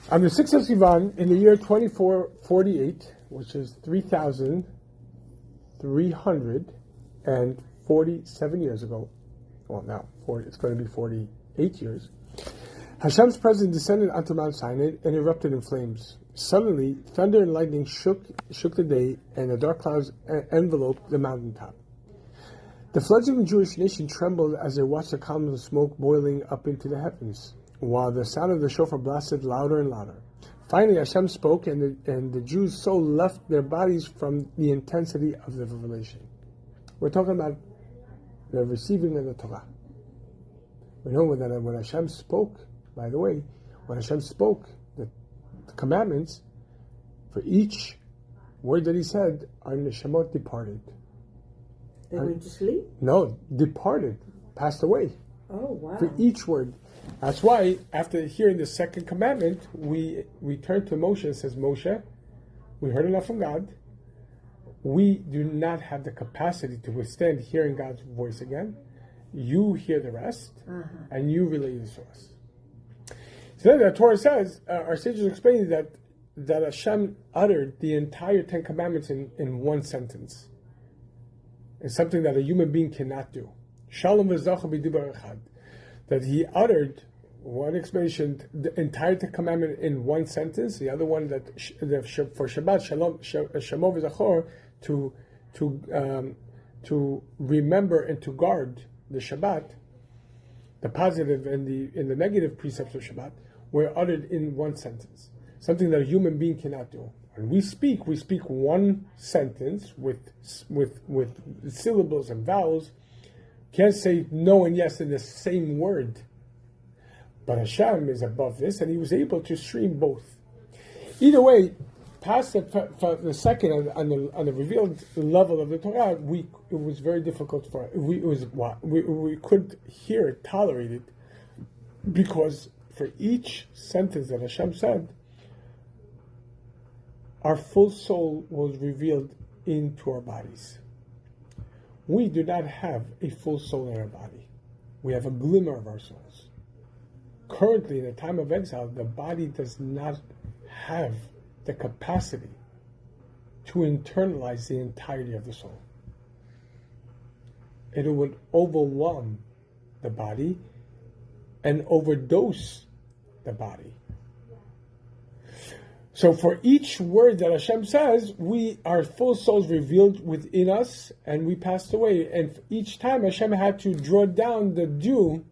On the 6th of Sivan, in the year 2448, which is 3,347 years ago, well now, it's going to be 48 years, Hashem's presence descended onto Mount Sinai and erupted in flames. Suddenly, thunder and lightning shook the day, and the dark clouds enveloped the mountaintop. The fledgling Jewish nation trembled as they watched the columns of smoke boiling up into the heavens, while the sound of the shofar blasted louder and louder. Finally, Hashem spoke, and the Jews so left their bodies from the intensity of the revelation. We're talking about the receiving of the Torah. We know that when Hashem spoke, by the way, when Hashem spoke the commandments, for each word that He said, our neshamot departed. They went to sleep? No, departed, passed away. Oh, wow. For each word. That's why, after hearing the second commandment, we turn to Moshe and says, Moshe, we heard enough from God. We do not have the capacity to withstand hearing God's voice again. You hear the rest, and you relay this to us. So then the Torah says, our sages explain that Hashem uttered the entire Ten Commandments in one sentence. It's something that a human being cannot do. Shalom v'zacha b'dibar echad. That He uttered, one explanation, the entire Ten Commandment in one sentence. The other one that for Shabbat, Shalom v'zachor, to remember and to guard the Shabbat, the positive and the negative precepts of Shabbat, were uttered in one sentence. Something that a human being cannot do. When we speak one sentence with syllables and vowels. Can't say no and yes in the same word. But Hashem is above this, and He was able to stream both. Either way, past the second on the revealed level of the Torah, it was very difficult for us. We couldn't hear it, tolerate it, because for each sentence that Hashem said, our full soul was revealed into our bodies. We do not have a full soul in our body. We have a glimmer of our souls. Currently, in the time of exile, the body does not have the capacity to internalize the entirety of the soul. It would overwhelm the body and overdose the body. So for each word that Hashem says, our full souls revealed within us, and we passed away. And each time Hashem had to draw down the dew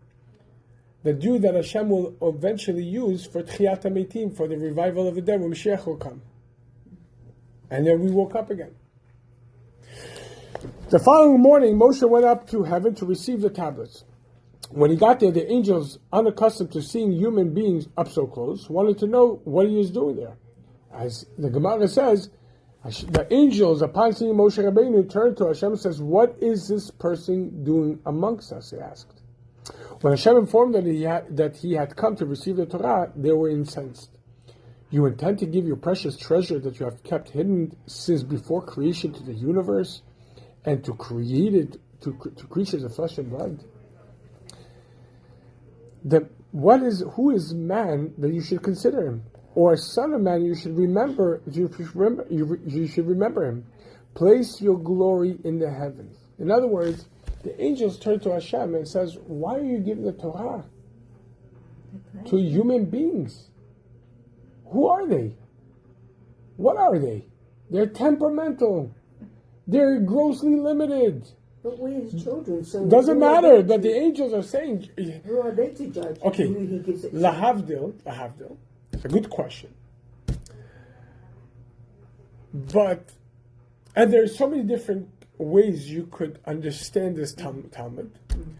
that Hashem will eventually use for Tchiyat HaMeitim, for the revival of the dead, when Mashiach will come. And then we woke up again. The following morning, Moshe went up to heaven to receive the tablets. When he got there, the angels, unaccustomed to seeing human beings up so close, wanted to know what he was doing there. As the Gemara says, the angels, upon seeing Moshe Rabbeinu, turned to Hashem and says, "What is this person doing amongst us?" they asked. When Hashem informed them that he had come to receive the Torah, they were incensed. You intend to give your precious treasure that you have kept hidden since before creation to the universe, and to create it to creatures of flesh and blood? Who is man that you should consider him? Or a son of man, you should remember him. Place your glory in the heavens. In other words, the angels turn to Hashem and says, why are you giving the Torah to human beings? Who are they? What are they? They're temperamental. They're grossly limited. But we as children, so doesn't matter. But the angels are saying, who are they to judge? Okay, who he gives it to? Lahavdil. It's a good question. And there's so many different ways you could understand this Talmud.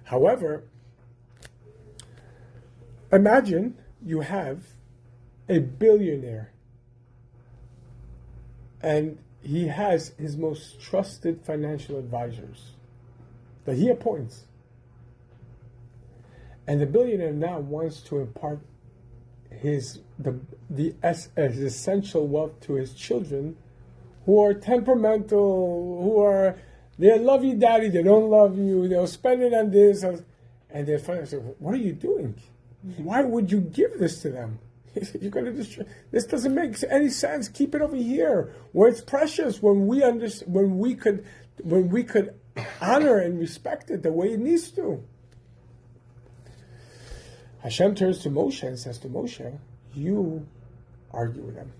However, imagine you have a billionaire and he has his most trusted financial advisors that he appoints. And the billionaire now wants to impart his essential wealth to his children, who are temperamental, they love you, daddy, they don't love you, they'll spend it on this, and they're finally say, what are you doing? Why would you give this to them? You're going to destroy. This doesn't make any sense. Keep it over here where it's precious. When we could honor and respect it the way it needs to. Hashem turns to Moshe and says to Moshe, "You argue with him.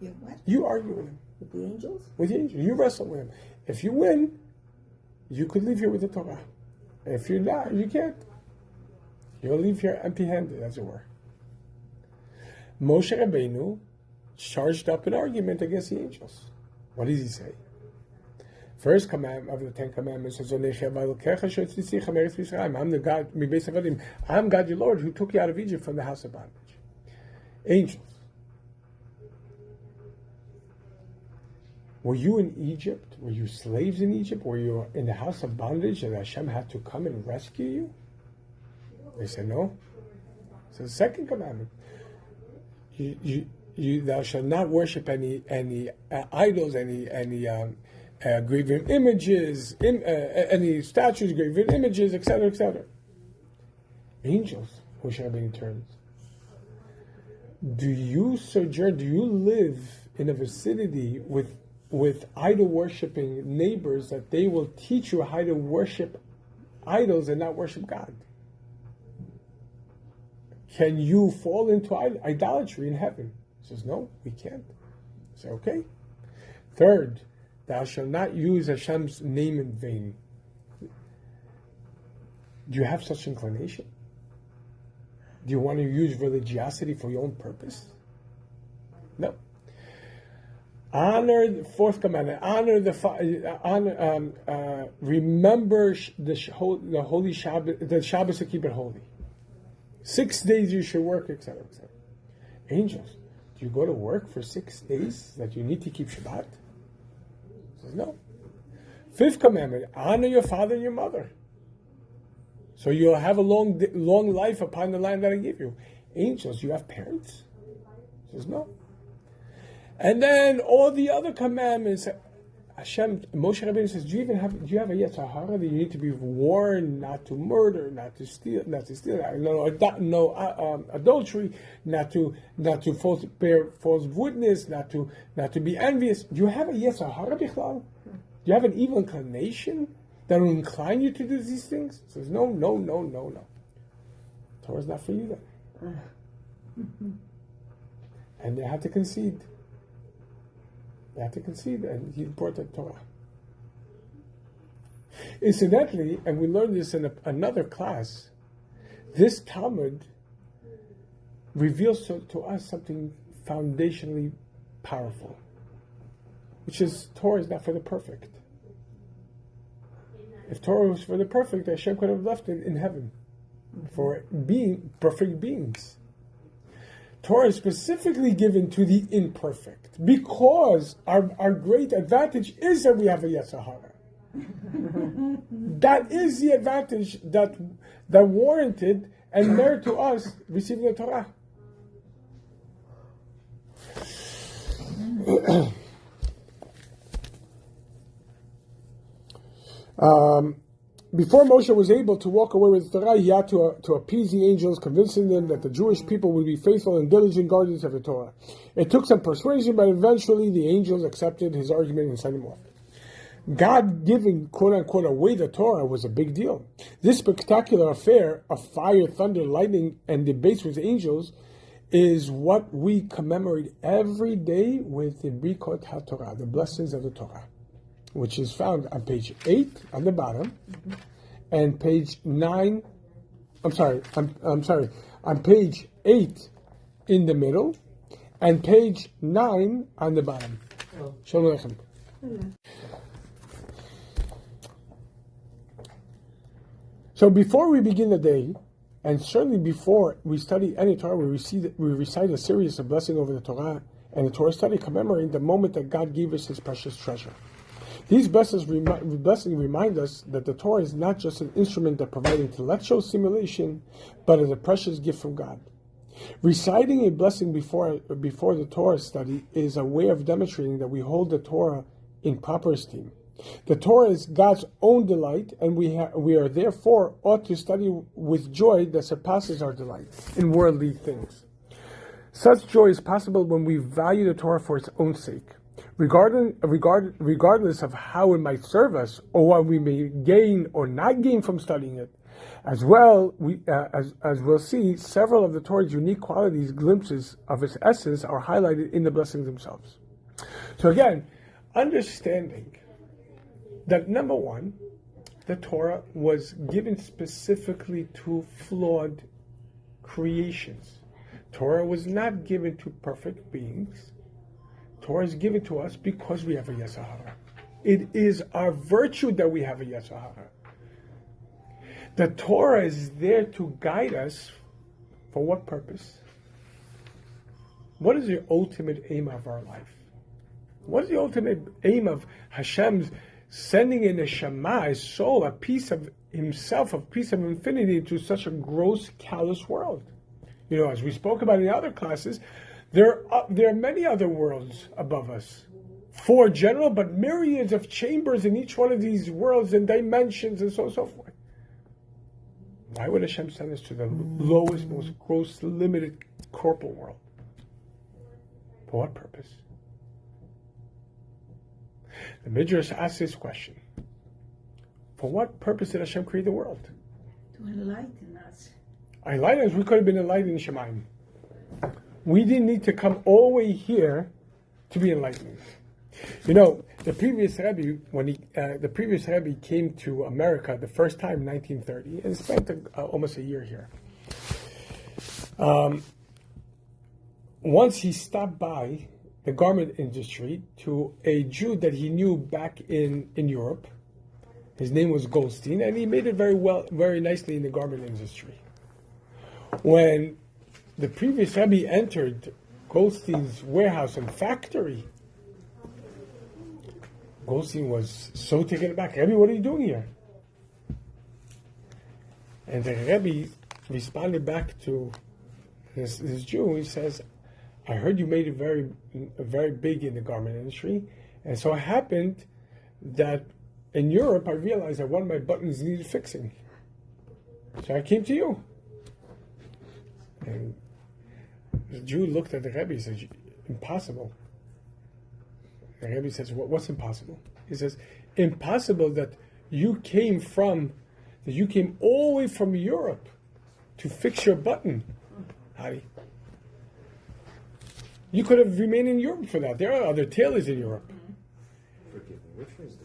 You what? You argue with him. With the angels? With the angels. You wrestle with him. If you win, you could leave here with the Torah. If you're not, you can't. You'll leave here empty-handed, as it were." Moshe Rabbeinu charged up an argument against the angels. What does he say? First commandment of the Ten Commandments says, I'm the God, I'm God your Lord, who took you out of Egypt from the house of bondage. Angels. Were you in Egypt? Were you slaves in Egypt? Were you in the house of bondage and Hashem had to come and rescue you? They said no. So the second commandment. Thou shalt not worship any idols, any graven images, any statues, graven images, etc., etc. Angels, Moshe Rabbeinu turns. Do you sojourn? Do you live in a vicinity with idol worshipping neighbors that they will teach you how to worship idols and not worship God? Can you fall into idolatry in heaven? He says, no, we can't. I say, okay. Third, thou shalt not use Hashem's name in vain. Do you have such inclination? Do you want to use religiosity for your own purpose? No. Honor the fourth commandment. Remember the holy Shabbat, the Shabbos to keep it holy. 6 days you should work, etc., etc. Angels, do you go to work for 6 days that you need to keep Shabbat? He says no. Fifth commandment: honor your father and your mother, so you'll have a long life upon the land that I give you. Angels, you have parents? He says no. And then all the other commandments. Hashem, Moshe Rabbeinu says, do you have a Yetzer Hara that you need to be warned not to murder, not to steal, no adultery, not to bear false witness, not to be envious. Do you have a Yetzer Hara bichlal? Do you have an evil inclination that will incline you to do these things? He says, no. Torah's not for you then. And they had to concede. And he brought the Torah. Incidentally, and we learned this in another class, this Talmud reveals to us something foundationally powerful, which is Torah is not for the perfect. If Torah was for the perfect, Hashem could have left it in heaven for perfect beings. Torah is specifically given to the imperfect because our great advantage is that we have a Yetzer Hara. That is the advantage that warranted and merit to us receiving the Torah. Before Moshe was able to walk away with the Torah, he had to appease the angels, convincing them that the Jewish people would be faithful and diligent guardians of the Torah. It took some persuasion, but eventually the angels accepted his argument and sent him off. God giving, quote-unquote, away the Torah was a big deal. This spectacular affair of fire, thunder, lightning, and debates with angels is what we commemorate every day with the Birkot HaTorah, the blessings of the Torah, which is found on page 8 on the bottom, and page 9. I'm sorry. On page 8 in the middle, and page 9 on the bottom. Shalom Aleichem. So before we begin the day, and certainly before we study any Torah, we recite a series of blessing over the Torah and the Torah study, commemorating the moment that God gave us His precious treasure. These blessings remind us that the Torah is not just an instrument that provides intellectual stimulation, but is a precious gift from God. Reciting a blessing before the Torah study is a way of demonstrating that we hold the Torah in proper esteem. The Torah is God's own delight, and we are therefore ought to study with joy that surpasses our delight in worldly things. Such joy is possible when we value the Torah for its own sake, regardless of how it might serve us or what we may gain or not gain from studying it. As well, as we'll see, several of the Torah's unique qualities, glimpses of its essence, are highlighted in the blessings themselves. So again, understanding that number one, the Torah was given specifically to flawed creations. Torah was not given to perfect beings. Torah is given to us because we have a Yetzer Hara. It is our virtue that we have a Yetzer Hara. The Torah is there to guide us for what purpose? What is the ultimate aim of our life? What is the ultimate aim of Hashem's sending in a neshama, a soul, a piece of himself, a piece of infinity into such a gross, callous world? You know, as we spoke about in other classes, there are many other worlds above us. 4 general, but myriads of chambers in each one of these worlds and dimensions and so on and so forth. Why would Hashem send us to the lowest, most gross, limited corporal world? For what purpose? The Midrash asks this question. For what purpose did Hashem create the world? To enlighten us. Enlighten us, we could have been enlightened in Shemayim. We didn't need to come all the way here to be enlightened. You know, the previous Rebbe, the previous Rebbe came to America the first time in 1930 and spent almost a year here. Once he stopped by the garment industry to a Jew that he knew back in Europe. His name was Goldstein, and he made it very nicely in the garment industry. When the previous Rebbe entered Goldstein's warehouse and factory, Goldstein was so taken aback. Rebbe, what are you doing here? And the Rebbe responded back to this Jew. He says, I heard you made it very big in the garment industry, and so it happened that in Europe I realized that one of my buttons needed fixing. So I came to you. And the Jew looked at the Rebbe and said, impossible. The Rebbe says, what's impossible? He says, impossible that you came all the way from Europe to fix your button. Howdy. You could have remained in Europe for that. There are other tailors in Europe. Forgive me, which was